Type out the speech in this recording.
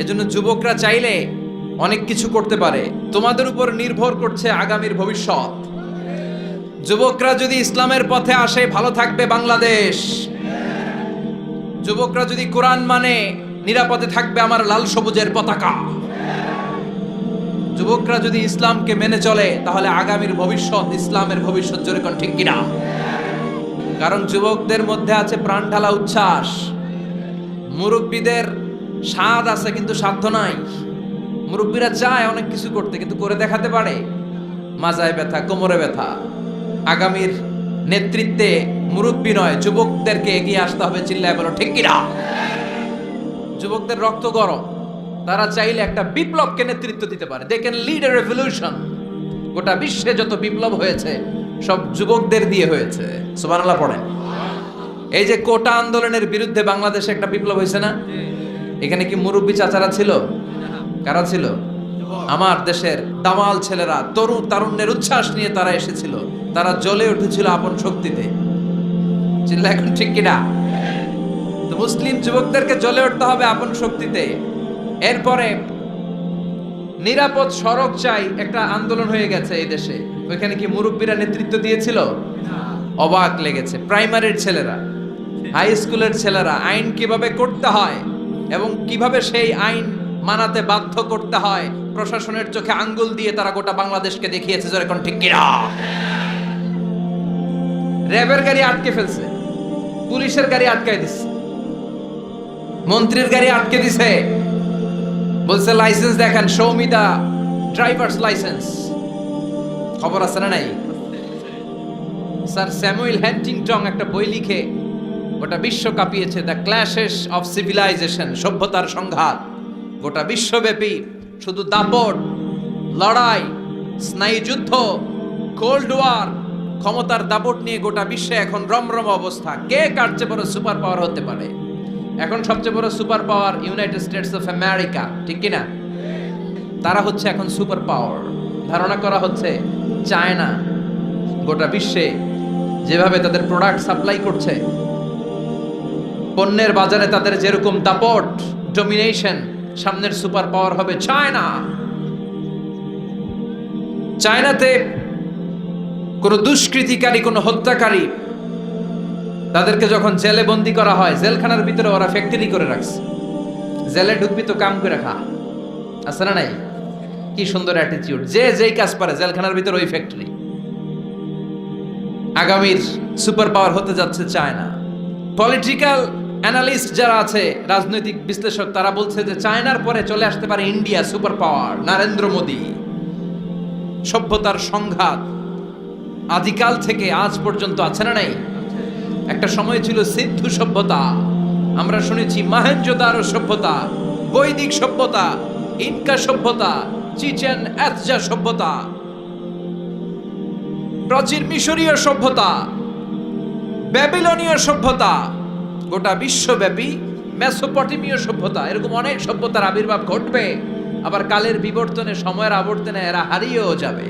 এজন্য যুবকরা চাইলে অনেক কিছু করতে পারে। তোমাদের উপর নির্ভর করছে আগামীর ভবিষ্যৎ। যুবকরা যদি ইসলামের পথে আসে, ভালো থাকবে বাংলাদেশ। যুবকরা যদি কোরআন মানে, নিরাপদে থাকবে আমার লাল সবুজের পতাকা। যুবকরা যদি ইসলামকে মেনে চলে, তাহলে আগামীর ভবিষ্যৎ ইসলামের ভবিষ্যৎ। জোরে কোন ঠিক কিনা? কারণ যুবকদের মধ্যে আছে প্রাণ ঢালা উচ্ছ্বাস। মুরব্বীদের স্বাদ আছে কিন্তু সাধ্য নাই। মুরব্বীরা চায় অনেক কিছু করতে, কিন্তু করে দেখাতে পারে? মাজায় ব্যথা, কোমরে ব্যথা। আগামীর নেতৃত্বে মুরব্বী নয়, যুবকদেরকে এগিয়ে আসতে হবে। চিল্লায় বলো ঠিক কিনা? যুবকদের রক্ত গরম, তারা চাইলে একটা বিপ্লবকে নেতৃত্ব দিতে পারে। They can lead a revolution. গোটা বিশ্বে যত বিপ্লব হয়েছে সব যুবকদের দিয়ে হয়েছে। সুবহানাল্লাহ পড়েন। এই যে কোটা আন্দোলনের বিরুদ্ধে বাংলাদেশে একটা বিপ্লব হয়েছে না? এখানে কি মুরব্বী চাচারা ছিল? কারা ছিল? আমার দেশের দামাল ছেলেরা, তারুণ্যের উচ্ছ্বাস নিয়ে তারা এসেছিল। তারা জ্বলে উঠেছিল আপন শক্তিতে। চিল্লা এখন ঠিক কিনা? তো মুসলিম যুবকদেরকে জ্বলে উঠতে হবে আপন শক্তিতে। এরপরে নিরাপদ সড়ক চাই, একটা আন্দোলন হয়ে গেছে এই দেশে। ওইখানে কি মুরব্বীরা নেতৃত্ব দিয়েছিল? অবাক লেগেছে। প্রাইমারির ছেলেরা, হাই স্কুলের ছেলেরা আইন কিভাবে করতে হয় এবং কিভাবে সেই আইন মানাতে বাধ্য করতে হয়, প্রশাসনের চোখে আঙ্গুল দিয়ে তারা গোটা বাংলাদেশকে দেখিয়েছে। জোরে কোন ঠিক কিনা? র্যাবের গাড়ি আটকে ফেলছে, পুলিশের গাড়ি আটকায় দিচ্ছে, মন্ত্রীর গাড়ি আটকে দিছে। বলছে লাইসেন্স দেখান, show me the driver's licence. খবর আছে না নাই? স্যার স্যামুয়েল হ্যান্টিংটন একটা বই লিখে গোটা বিশ্ব কাঁপিয়েছে, দ্য ক্ল্যাশেস অফ সিভিলাইজেশন, সভ্যতার সংঘাত। গোটা বিশ্বব্যাপী শুধু দাপট, লড়াই, স্নায়ুযুদ্ধ, কোল্ড ওয়ার, ক্ষমতার দাপট নিয়ে গোটা বিশ্বে এখন রমরম অবস্থা। কে কার চেয়ে বড় সুপার পাওয়ার হতে পারে? এখন সবচেয়ে বড় super power United states of America, ঠিক কিনা? তারা হচ্ছে এখন সুপার পাওয়ার। ধারণা করা হচ্ছে চায়না গোটা বিশ্বে যেভাবে তাদের প্রোডাক্ট সাপ্লাই করছে, পণ্যের বাজারে তাদের যেরকম দাপট, ডমিনেশন, সামনের সুপার পাওয়ার হবে চায়না। চায়নাতে কোনো দুষ্কৃতিকারী, কোনো হত্যাকারী, তাদেরকে যখন জেলে বন্দি করা হয়, জেলখানার ভিতরে ওরা ফ্যাক্টরি করে রাখছে। জেলে ঢুকবি তো কাম করে খা, আছে না নাই? কি সুন্দর অ্যাটিটিউড। যে যেই কাজ পারে জেলখানার ভিতরে ওই ফ্যাক্টরি। আগামীর সুপার পাওয়ার হতে যাচ্ছে চায়না। পলিটিক্যাল অ্যানালিস্ট যারা আছে, রাজনৈতিক বিশ্লেষক, তারা বলছে যে চায়নার পরে চলে আসতে পারে India super power, Narendra Modi. সভ্যতার সংঘাত আদিকাল থেকে আজ পর্যন্ত আছে না নাই? একটা সময় ছিল সিন্ধু সভ্যতা, আমরা শুনেছি মহেঞ্জোদারো সভ্যতা, বৈদিক সভ্যতা, ইনকা সভ্যতা, চিচেন এৎজা সভ্যতা, প্রাচীন মিশরীয় সভ্যতা, ব্যাবিলনীয় সভ্যতা, গোটা বিশ্বব্যাপী মেসোপটেমীয় সভ্যতা। এরকম অনেক সভ্যতার আবির্ভাব ঘটবে। আবার কালের বিবর্তনে, সময়ের আবর্তনে এরা হারিয়েও যাবে।